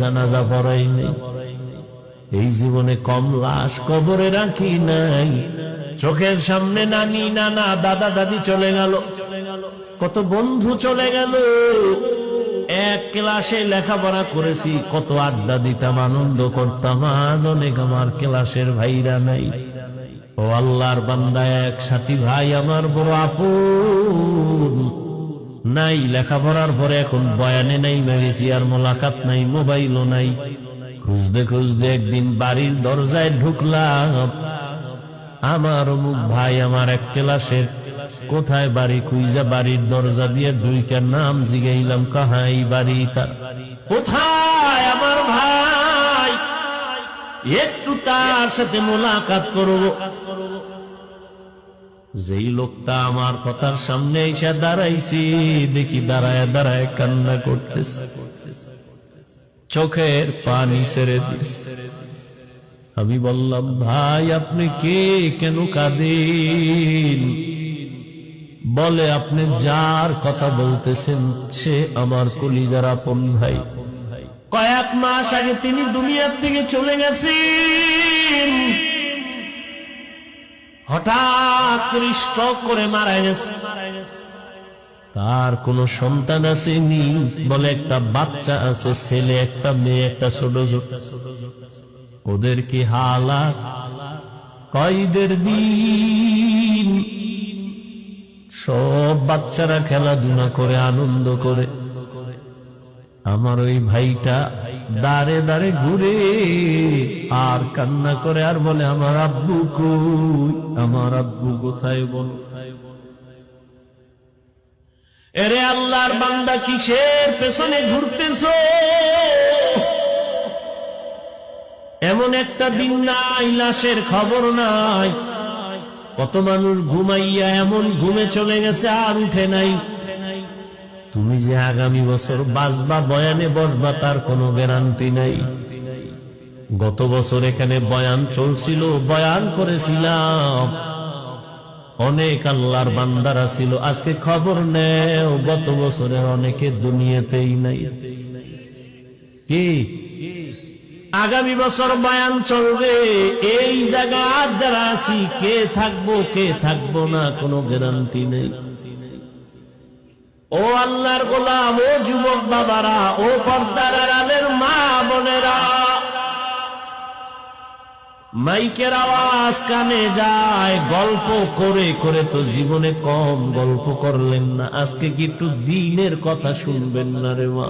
জানাজা পড়াই নাই, এই জীবনে কম লাশ কবরে রাখি নাই। চোখের সামনে নানি নানা দাদা দাদি চলে গেল, কত বন্ধু চলে গেল, এক ক্লাসে লেখাপড়া করেছি, কত আড্ডা দিতাম, আনন্দ করতাম, আজ অনেক আমার ক্লাসের ভাইরা নাই। ও আল্লাহর বান্দা, এক সাথী ভাই আমার বড় আপন নাই, লেখাপড়ার পরে এখন বয়ানে নাই গেছি, আর মোলাকাত নাই, মোবাইলও নাই। খুঁজতে খুঁজতে একদিন বাড়ির দরজায় ঢুকলাম, আমার অমুক ভাই আমার এক ক্লাসের, কোথায় বাড়ি, খুঁজা বাড়ির দরজা দিয়ে ঢুইকার নাম জিগাইলাম, কাহাই বাড়ি তার, কোথায় আমার ভাই, একটু তার সাথে মোলাকাত করব। যেই লোকটা আমার কথার সামনে এসে দাঁড়াইছি, দেখি দাঁড়ায় দাঁড়ায় কান্না করতেছে, চোখের পানি ছেড়ে দিস। আমি বললাম, ভাই আপনি কে, কেন কাঁদেন? বলে, আপনি যার কথা বলতেছেন সে আমার কলিজার আপন ভাই। কয়েক মাস আগে তিনি দুনিয়ার থেকে চলে গেছেন, হঠাৎ করে স্ট্রোক করে মারা গেছে। তার কোনো সন্তান আসেনি, বলে একটা বাচ্চা আছে, ছেলে একটা মেয়ে, একটা ছোট ছোট। ওদের কি হালাত, কয়দের দিন, সব বাচ্চারা খেলাধুলা করে আনন্দ করে, আমার ওই ভাইটা দাঁড়ে দাঁড়ে ঘুরে আর কান্না করে, আর বলে, আমার আব্বু কই, আমার আব্বু কোথায় বল। এরে আল্লাহর বান্দা, কিসের পেছনে ঘুরতেছো? এমন একটা দিন নাই লাশের খবর নাই। কত মানুষ ঘুমাইয়া এমন ঘুমে চলে গেছে আর উঠে নাই। তুমি যে আগামী বছর বাঁচবা, বয়ানে বসবা, তার কোনো গ্যারান্টি নাই। গত বছর এখানে বয়ান চলছিল, বয়ান করেছিলাম, অনেক আল্লাহর বান্দারা ছিল। আজকে খবর নেও, গত বছরের অনেকে দুনিয়াতেই নাই। কি আগামী বছর বয়ান চলবে, এই জায়গা যারা আছি, কে থাকবো কে থাকবো না কোনো গ্যারান্টি নেই। ও আল্লাহর গোলাম, ও যুবক বাবারা, ও পর্দার আড়ালের মা বোনেরা, মাইকের আওয়াজ কানে যায়, গল্প করে করে তো জীবনে কম গল্প করলেন না, আজকে কি একটু দিনের কথা শুনবেন না রে মা?